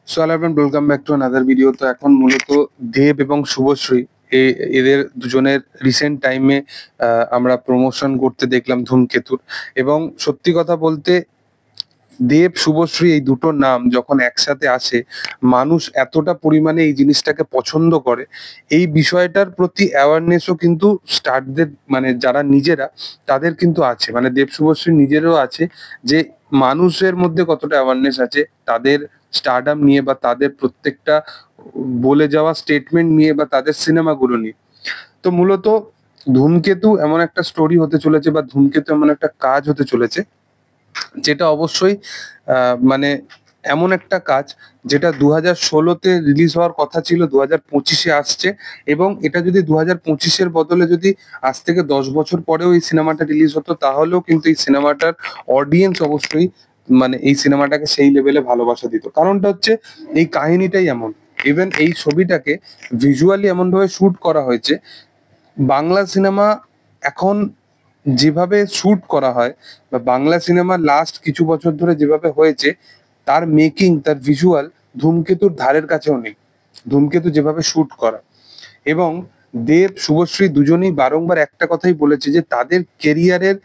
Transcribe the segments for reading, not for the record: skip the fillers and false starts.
So hello everyone, welcome back to another video. তো এখন মূলত দেব এবং শুভশ্রী এদের দুজনের রিসেন্ট টাইমে আমরা প্রমোশন করতে দেখলাম ধূমকেতুর। এবং সত্যি কথা বলতে দেব শুভশ্রী এই দুটো নাম যখন একসাথে আসে, মানুষ এতটা পরিমাণে এই জিনিসটাকে পছন্দ করে, এই বিষয়টার প্রতি অ্যাওয়ারনেসও কিন্তু স্টারদের মানে যারা নিজেরা তাদের কিন্তু আছে, মানে দেব শুভশ্রী নিজেরও আছে, যে মানুষের মধ্যে কতটা অ্যাওয়ারনেস আছে তাদের স্টারডাম নিয়ে বা তাদের প্রত্যেকটা বলে যাওয়া স্টেটমেন্ট নিয়ে বা তাদের সিনেমাগুলো নিয়ে। তো মূলত ধূমকেতু এমন একটা স্টোরি হতে চলেছে বা ধূমকেতু এমন একটা কাজ হতে চলেছে যেটা অবশ্যই মানে এমন একটা কাজ যেটা 2016-তে রিলিজ হওয়ার কথা ছিল, 2025-এ আসছে। এবং এটা যদি 2025-এর বদলে যদি আজ থেকে 10 বছর পরেও এই সিনেমাটা রিলিজ হতো, তাহলেও কিন্তু এই সিনেমাটার অডিয়েন্স অবশ্যই মানে এই সিনেমাটাকে সেই লেভেলে ভালোবাসা দিত। কারণটা হচ্ছে এই কাহিনীটাই এমন। ইভেন এই ছবিটাকে ভিজুয়ালি এমন ভাবে শুট করা হয়েছে, বাংলা সিনেমা এখন যেভাবে শুট করা হয় বা বাংলা সিনেমা লাস্ট কিছু বছর ধরে যেভাবে হয়েছে, তার মেকিং, তার ভিজুয়াল ধূমকেতুর ধারের কাছেও নেই। ধূমকেতু যেভাবে শুট করা, এবং দেব শুভশ্রী দুজনেই বারংবার একটা কথাই বলেছে যে তাদের কেরিয়ারের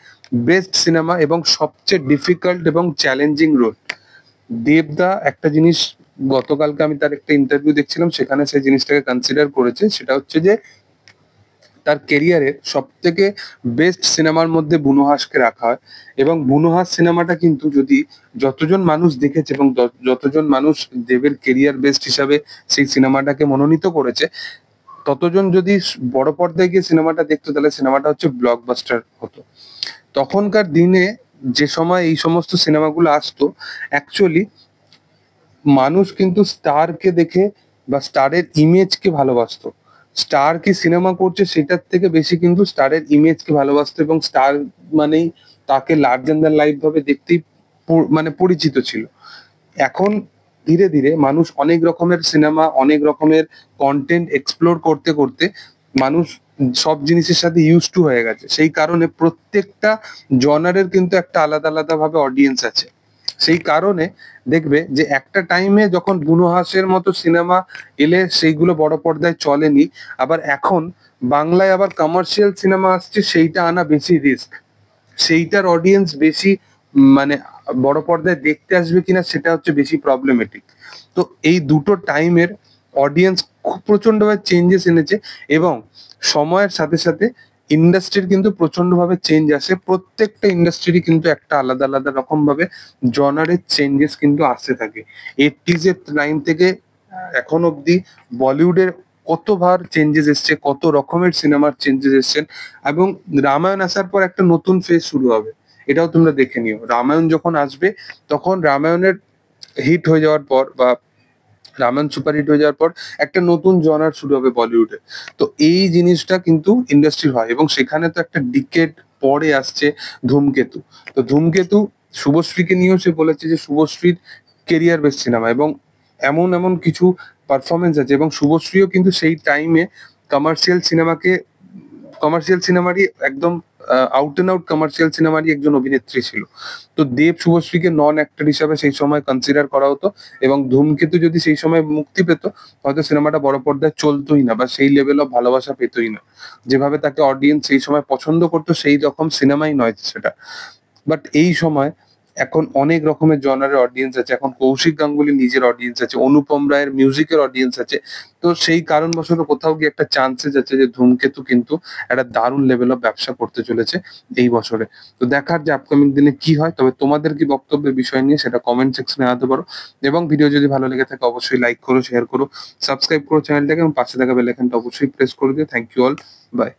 বেস্ট সিনেমা এবং সবচেয়ে ডিফিকাল্ট এবং চ্যালেঞ্জিং রোল। দেবদা একটা জিনিস, গতকালকে আমি তার একটা ইন্টারভিউ দেখছিলাম, সেখানে সেই জিনিসটাকে কনসিডার করেছে, সেটা হচ্ছে যে তার কেরিয়ারের সব থেকে বেস্ট সিনেমার মধ্যে বুনোহাসকে রাখা হয়। এবং বুনোহাস সিনেমাটা কিন্তু যদি যতজন মানুষ দেখেছে এবং যতজন মানুষ দেবের কেরিয়ার বেস্ট হিসাবে সেই সিনেমাটাকে মনোনীত করেছে, ততজন যদি বড় পর্দায় গিয়ে সিনেমাটা দেখতো, তাহলে সিনেমাটা হচ্ছে ব্লকবাস্টার হতো। তখনকার দিনে যে সময় এই সমস্ত সিনেমাগুলো আসতো, অ্যাকচুয়ালি মানুষ কিন্তু স্টারকে দেখে বা স্টারের ইমেজকে ভালোবাসতো। স্টার কি সিনেমা করছে সেটার থেকে বেশি কিন্তু স্টারের ইমেজকে ভালোবাসতো, এবং স্টার মানেই তাকে লার্জার দ্যান লাইফ ভাবে দেখতেই মানে পরিচিত ছিল। এখন ধীরে ধীরে মানুষ অনেক রকমের সিনেমা, অনেক রকমের কন্টেন্ট এক্সপ্লোর করতে করতে মানুষ সব জিনিসের সাথে ইউজ টু হয়ে গেছে। সেই কারণে প্রত্যেকটা জনারের কিন্তু একটা আলাদা আলাদা ভাবে অডিয়েন্স আছে। সেই কারণে দেখবে যে একটা টাইমে যখন বুনো হাঁসের মতো সিনেমা এলে সেইগুলো বড় পর্দায় চলেনি, আবার এখন বাংলায় আবার কমার্শিয়াল সিনেমা আসছে, সেইটা আনা বেশি রিস্ক। সেইটার অডিয়েন্স বেশি মানে বড় পর্দায় দেখতে আসবে কিনা সেটা হচ্ছে বেশি প্রবলেমেটিক। তো এই দুটো টাইমের অডিয়েন্স খুব প্রচন্ডভাবে চেঞ্জেস এনেছে, এবং সময়ের সাথে সাথে ইন্ডাস্ট্রির কিন্তু প্রচন্ডভাবে চেঞ্জ আসে। প্রত্যেকটা ইন্ডাস্ট্রিরই কিন্তু একটা আলাদা আলাদা রকম ভাবে জনারের চেঞ্জেস কিন্তু আসতে থাকে। 80s-এর টাইম থেকে এখন অব্দি বলিউডের কতবার চেঞ্জেস এসছে, কত রকমের সিনেমার চেঞ্জেস এসছেন। এবং রামায়ণ আসার পর একটা নতুন ফেজ শুরু হবে, এটাও তোমরা দেখে নিও। রামায়ণ যখন আসবে, তখন রামায়ণের হিট হয়ে যাওয়ার পর বা রামায়ণ সুপার হিট হয়ে যাওয়ার পর একটা নতুন জনার শুরু হবে বলিউডে। তো এই জিনিসটা কিন্তু ইন্ডাস্ট্রির হয়, এবং সেখানে তো একটা ডিকেড পরে আসছে ধূমকেতু। তো ধূমকেতু শুভশ্রীকে নিয়েও সে বলেছে যে শুভশ্রীর কেরিয়ার বেস্ট সিনেমা, এবং এমন এমন কিছু পারফরমেন্স আছে। এবং শুভশ্রীও কিন্তু সেই টাইমে কমার্শিয়াল সিনেমাকে, কমার্শিয়াল সিনেমারই একদম আউট এন্ড আউট কমার্শিয়াল সিনেমারই একজন অভিনেত্রী ছিল। তো দেব শুভশ্রীকে নন অ্যাক্টর হিসাবে সেই সময় কনসিডার করা হতো, এবং ধূমকেতু যদি সেই সময় মুক্তি পেত, হয়তো সিনেমাটা বড় পর্দায় চলতোই না বা সেই লেভেল অফ ভালোবাসা পেতই না। যেভাবে তাকে অডিয়েন্স সেই সময় পছন্দ করতো, সেই রকম সিনেমাই নয় সেটা। বাট এই সময় এখন অনেক রকমের জনারের অডিয়েন্স আছে। এখন কৌশিক গাঙ্গুলি নিজের অডিয়েন্স আছে, অনুপম রায়ের মিউজিকের অডিয়েন্স আছে। তো সেই কারণবশত কোথাও গিয়ে একটা চান্সেস আছে যে ধূমকেতু কিন্তু একটা দারুণ লেভেল অফ ব্যবসা করতে চলেছে এই বছরে। তো দেখার যে আপকামিং দিনে কি হয়। তবে তোমাদের কি বক্তব্যের বিষয় নিয়ে সেটা কমেন্ট সেকশনে জানাতে পারো। এবং ভিডিও যদি ভালো লেগে থাকে অবশ্যই লাইক করো, শেয়ার করো, সাবস্ক্রাইব করো চ্যানেলটাকে, এবং পাশে থাকা বেল আইকনটা অবশ্যই প্রেস করে দিও। Thank you all, by.